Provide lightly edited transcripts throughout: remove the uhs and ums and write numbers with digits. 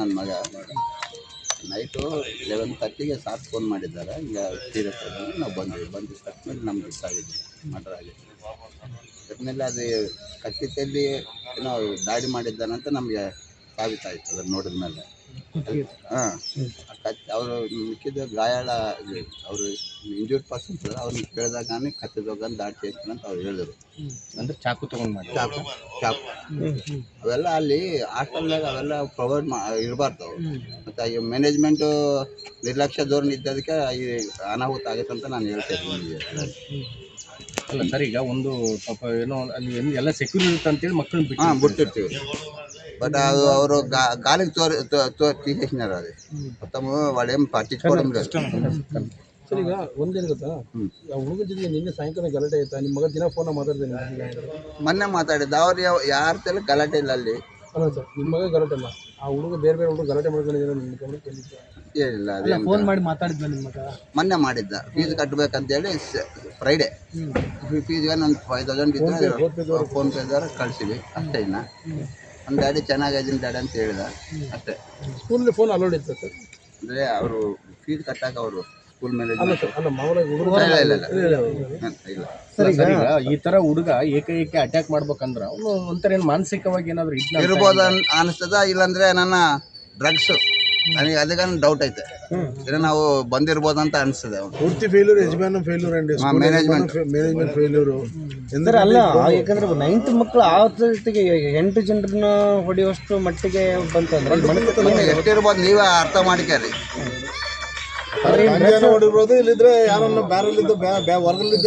ನನ್ನ ಮಗ night 11:30ಗೆ sir phone ಮಾಡಿದ್ದಾರೆ, ಈಗ ಸೀರಿಯಸ್ ಆಗಿ ನಾವು ಬಂದಿದ್ದ ತಕ್ಷಣ ನಮ್ಗೆ ಇಷ್ಟಾಗಿದ್ವಿ ಮರ್ಡರ್ ಆಗಿದೆ. ಅದಾದ್ಮೇಲೆ ಅದು ಕತ್ತಿಯಲ್ಲಿ ಏನೋ ದಾಳಿ ಮಾಡಿದ್ದಾನಂತ ನಮಗೆ ಸಾಬೀತಾಯಿತು ಅದನ್ನು ನೋಡಿದ ಮೇಲೆ. ಹಾಂ, ಅವರು ಮಿಕ್ಕಿದ ಗಾಯಾಳ ಅವರು ಇಂಜೂರ್ಡ್ ಪರ್ಸನ್ಸ್ ಅವ್ರನ್ನ ಕೇಳಿದಾಗ ನಾನು ಕತ್ತಿದೋಗಂದು ದಾಡಿ చేస్తాను ಅಂತ ಅವ್ರು ಹೇಳಿದ್ರು. ಅಂದ್ರೆ ಚಾಕು ತೊಗೊಂಡು ಮಾಡಿ ಚಾಕು ಅವೆಲ್ಲ ಅಲ್ಲಿ ಹಾಸ್ಟೆಲ್ನಾಗ ಅವೆಲ್ಲ ಪ್ರೊವೈಡ್ ಇರಬಾರ್ದು. ಮತ್ತು ಈ ಮ್ಯಾನೇಜ್ಮೆಂಟು ನಿರ್ಲಕ್ಷ್ಯ ಧೋರಣೆ ಇದ್ದದಕ್ಕೆ ಈ ಅನಾಹುತ ಆಗುತ್ತೆ ಅಂತ ನಾನು ಹೇಳ್ತಾ ಇದ್ದೀನಿ. ಅಲ್ಲ ಸರ್, ಈಗ ಒಂದು ಪಾಪ ಏನೋ ಅಲ್ಲಿ ಎಲ್ಲ ಸೆಕ್ಯೂರ್ ಇರುತ್ತೆ ಅಂತೇಳಿ ಮಕ್ಕಳನ್ನ ಬಿಟ್ಟು ಬಿಟ್ಟಿರ್ತೀವಿ. బట్ ಅವರು గాలికి తీసేసినారు. అది మొత్తము వాడు ఏం పట్టించుకోవడం లేదు. ಸರ್, ಈಗ ಒಂದೇನು ಗೊತ್ತಾ, ಹುಡುಗ ಜೊತೆಗೆ ನಿನ್ನೆ ಸಾಯಂಕಾಲ ಗಲಾಟೆ ಆಯ್ತಾ? ನಿಮ್ಮ ಮಗ ದಿನ ಫೋನ್ ಮಾತಾಡ್ತೇನೆ. ಮೊನ್ನೆ ಮಾತಾಡಿದ್ದ ಅವ್ರು ಯಾರ ತಲೆ ಗಲಾಟೆ ಇಲ್ಲ ಅಲ್ಲಿ. ಅಲ್ಲ ಸರ್, ನಿಮ್ಮ ಮಗ ಗಲಾಟೆ ಅಲ್ಲ, ಆ ಹುಡುಗ ಬೇರೆ ಹುಡುಗ ಗಲಾಟೆ ಮಾಡ್ಕೊಂಡಿದ್ದಾರೆ. ನಿಮ್ಮ ಗಮನಕ್ಕೆ ಏನಿಲ್ಲ, ಅದೇ ಫೋನ್ ಮಾಡಿ ಮಾತಾಡಿದ್ದ ನಿಮ್ಮ ಮಗ ಮೊನ್ನೆ ಮಾಡಿದ್ದ. ಫೀಸ್ ಕಟ್ಟಬೇಕಂತೇಳಿ ಫ್ರೈಡೆ ಫೀಸ್ಗೆ ನಾನು 5,000 ಇದ್ದರೆ ಫೋನ್ ಪೇ ದ್ವಾರ ಕಳಿಸಿವಿ ಅಷ್ಟೇ. ಇನ್ನು ನಮ್ಮ ಡ್ಯಾಡಿ ಚೆನ್ನಾಗಿದ್ದೀನಿ ಡ್ಯಾಡಿ ಅಂತ ಹೇಳಿದ ಅಷ್ಟೇ. ಸ್ಕೂಲಲ್ಲಿ ಫೋನ್ ಅಲೋಡ್ ಇತ್ತು ಸರ್? ಅಂದರೆ ಅವರು ಫೀಸ್ ಕಟ್ಟಾಕ ಅವರು ಸ್ಕೂಲ್ ಮೇಲೆ ಅಲ್ಲ ಇಲ್ಲ. ಸರ್, ಈಗ ಈ ತರ ಹುಡುಗ ಏಕೈಕ ಅಟ್ಯಾಕ್ ಮಾಡ್ಬೇಕಂದ್ರೆ ಅವನು ಒಂಥರ ಏನು ಮಾನಸಿಕವಾಗಿ ಏನಾದ್ರು ಇರ್ಬೋದು ಅನಿಸ್ತದ. ಇಲ್ಲಾಂದ್ರೆ ನನ್ನ ಡ್ರಗ್ಸ್ ನನಗೆ ಅದಕ್ಕೆ ಡೌಟ್ ಐತೆ. ಇಲ್ಲ ನಾವು ಬಂದಿರ್ಬೋದು ಅಂತ ಅನಿಸ್ತದೆ. ಪೂರ್ತಿ ಫೇಲ್ಯೂರ್, ಯಜಮಾನ ಫೇಲ್ಯೂರ್ ಅಂಡ್ ಮ್ಯಾನೇಜ್ಮೆಂಟ್ ಫೇಲ್ಯೂರ್. ಅಲ್ಲ, ಯಾಕಂದ್ರೆ 9th ಮಕ್ಕಳು ಆವತ್ತಿಗೆ 8 ಜನರನ್ನ ಹೊಡೆಯುವಷ್ಟು ಮಟ್ಟಿಗೆ ಬಂತಂದ್ರೆ ಎಷ್ಟಿರ್ಬೋದು ನೀವೇ ಅರ್ಥ ಮಾಡ್ಕ್ಯಾರಿ. ಹೊಡಿರ್ಬೋದು, ಇಲ್ಲಿದ್ರೆ ಯಾರನ್ನ ಬ್ಯಾರಲ್ಲಿದ್ದು ಹೊರಗಲ್ಲಿದ್ದ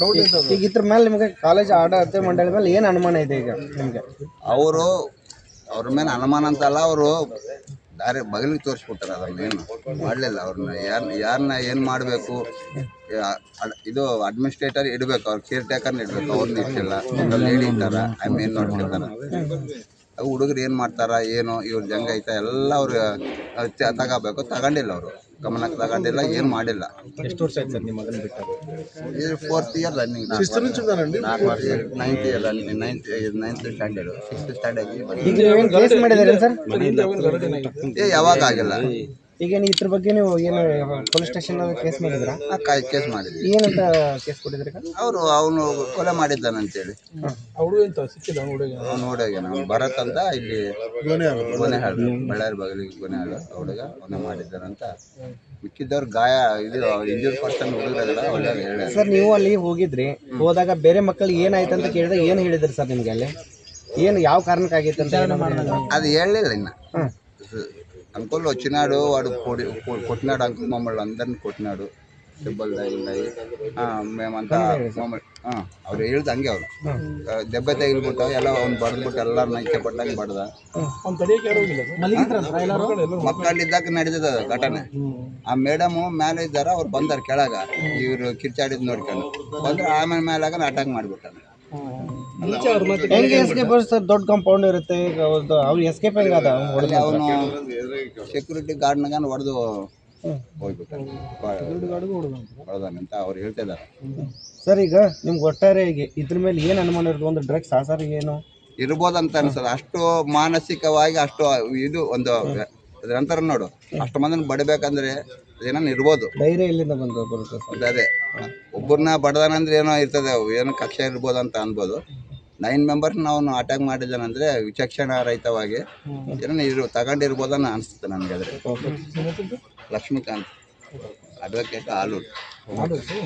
ಡೌಟ್ ಐತೆ. ಈಗ ಇದ್ರ ಮೇಲೆ ನಿಮಗೆ ಕಾಲೇಜ್ ಆಡಳಿತ ಮಂಡಳಿ ಮೇಲೆ ಏನು ಅನುಮಾನ ಇದೆ ಈಗ ನಿಮಗೆ? ಅವ್ರ ಮೇಲೆ ಅನುಮಾನ ಅಂತಲ್ಲ, ಅವರು ದಾರಿ ಬಗಲಿಗೆ ತೋರಿಸ್ಬಿಟ್ಟಾರೆ. ಅದನ್ನ ಏನು ಮಾಡಲಿಲ್ಲ. ಅವ್ರನ್ನ ಯಾರನ್ನ ಏನು ಮಾಡಬೇಕು, ಇದು ಅಡ್ಮಿನಿಸ್ಟ್ರೇಟರ್ ಇಡಬೇಕು, ಅವ್ರು ಕೇರ್ ಟೇಕರ್ನ ಇಡಬೇಕು. ಅವ್ರನ್ನ ಇಟ್ಟಿಲ್ಲ, ಲೇಡಿ ಇಟ್ಟಾರ, ಏನು ನೋಡ್ತಿರ್ತಾರೆ. ಅವು ಹುಡುಗರು ಏನು ಮಾಡ್ತಾರ ಏನು ಇವ್ರ ಜಂಗ ಐತ ಎಲ್ಲ ಅವ್ರು ತಗೋಬೇಕು. ತಗೊಂಡಿಲ್ಲ, ಅವರು ಗಮನಕ್ಕೆ ತಗೊಂಡಿಲ್ಲ, ಏನು ಮಾಡಿಲ್ಲ. ಎಷ್ಟು ವರ್ಷ ಆಯ್ತು ಸರ್ ನಿಮ್ಮ ಮಗನ ಬಿಟ್ಟು? ಇದು 4th year running. 9th standard 6th standard ಯಾವಾಗ ಆಗಿಲ್ಲ. ಈಗ ಇದ್ರ ಬಗ್ಗೆ ನೀವು ಏನು ಪೊಲೀಸ್ ಸ್ಟೇಷನ್ ಕೇಸ್ ಮಾಡಿದ್ರಾ? ಕೇಸ್ ಮಾಡಿದ್ವಿ. ಏನಂತ ಕೇಸ್ ಕೊಟ್ಟಿದ್ರಿ? ಅವನು ಕೊಲೆ ಮಾಡಿದ್ದಾನಂತೇಳಿ. ಅವ್ನು ಹುಡುಗ ಭರತ್ ಅಂತ ಇಲ್ಲಿ ಗೊನೆಹಾಳು, ಬಳ್ಳಾರಿ ಬಗಲಿಗೆ ಗೊನೆಹಾಳು ಹುಡುಗ ಅವನೇ ಮಾಡಿದ್ದಾನಂತ. ಮಿಕ್ಕಿದ್ದವ್ರು ಗಾಯ ಇದು ಇಂಜೂರ್ಡ್ ಪರ್ಸನ್ ಹುಡುಗರಲ್ಲ ಒಳ್ಳೆ ಹೇಳ. ಸರ್, ನೀವು ಅಲ್ಲಿ ಹೋದಾಗ ಬೇರೆ ಮಕ್ಕಳಿಗೆ ಏನಾಯ್ತು ಅಂತ ಕೇಳಿದ್ರೆ ಏನು ಹೇಳಿದ್ರಿ ಸರ್? ನಿಮ್ಗೆ ಅಲ್ಲಿ ಏನು ಯಾವ కారణಕ್ಕಾಗಿತ್ತು ಅಂತ అది ಹೇಳಲಿಲ್ಲ. ఇన్న అంకుల్ వచ్చినాడు, వాడు కొట్టినాడు అంకుల్, మమ్మల్ని అందరిని కొట్టినాడు, దెబ్బలు తగిలినాయి మేమంతా మమ్మల్ని ಅವ್ರು ಹೇಳ್ದು ಹಂಗೆ. ಅವರು ದೆಬ್ಬೆ ತಗಿಲ್ಬಿಟ್ಟು ಎಲ್ಲ ಅವ್ನು ಬಡ್ದ್ಬಿಟ್ಟು ಎಲ್ಲರನ್ನ ಇಚ್ಛೆಪಟ್ಟಂಗೆ ಬಡ್ದ. ಮಕ್ಕಳಿದ್ದಾಗ ನಡೆದಿದೆ ಘಟನೆ. ಆ ಮೇಡಮು ಮೇಲೆ ಇದ್ದಾರ, ಅವ್ರು ಬಂದಾರ ಕೆಳಗ, ಇವರು ಕಿರ್ಚಾಡಿದ್ ನೋಡ್ಕೊಂಡು ಬಂದ್ರೆ ಆಮೇಲೆ ಮೇಲಾಗ ಅಟ್ಯಾಕ್ ಮಾಡಿಬಿಟ್ಟಾನೆ. ಹೆಂಗೆ ಎಸ್ಕೇಪ್ ಸರ್? ದೊಡ್ಡ ಕಾಂಪೌಂಡ್ ಇರುತ್ತೆ, ಅವ್ರು ಎಸ್ಕೇಪ್ ಹೆಂಗ? ಅವನು ಸೆಕ್ಯೂರಿಟಿ ಗಾರ್ಡ್ನಾಗ ಹೊಡೆದು ಹೊಡೆದಾನಂತ ಅವ್ರು ಹೇಳ್ತಿದ್ದಾರೆ. ಸರ್, ಈಗ ನಿಮ್ಗೆ ಒಟ್ಟಾರೆ ಇದ್ರ ಮೇಲೆ ಏನು ಅನುಮಾನ ಇರೋದು? ಒಂದು ಡ್ರಗ್ಸ್ ಆಸಾರ ಏನು ಇರ್ಬೋದಂತ ಅನ್ಸದ. ಅಷ್ಟು ಮಾನಸಿಕವಾಗಿ ಅಷ್ಟು ಇದು ಒಂದು ನಂತರ ನೋಡು, ಅಷ್ಟು ಮಂದಿನ ಬಡಬೇಕಂದ್ರೆ ಏನೋ ಇರ್ಬೋದು. ಧೈರ್ಯ ಎಲ್ಲಿಂದ ಬರುತ್ತೆ? ಅದೇ ಒಬ್ಬರನ್ನ ಬಡದಾನಂದ್ರೆ ಏನೋ ಇರ್ತದೆ, ಏನೋ ಕಕ್ಷೆ ಇರ್ಬೋದು ಅಂತ ಅನ್ಬೋದು. 9 ಮೆಂಬರ್ಸ್ ನಾವು ಅಟ್ಯಾಕ್ ಮಾಡಿದ್ದಾನಂದ್ರೆ ವಿಚಕ್ಷಣ ರಹಿತವಾಗಿ ಏನೋ ತಗೊಂಡಿರ್ಬೋದನ್ನ ಅನಿಸುತ್ತೆ ನನಗೆ. ಆದರೆ ಲಕ್ಷ್ಮೀಕಾಂತ್, ಅಡ್ವೊಕೇಟ್, ಆಲೂರು.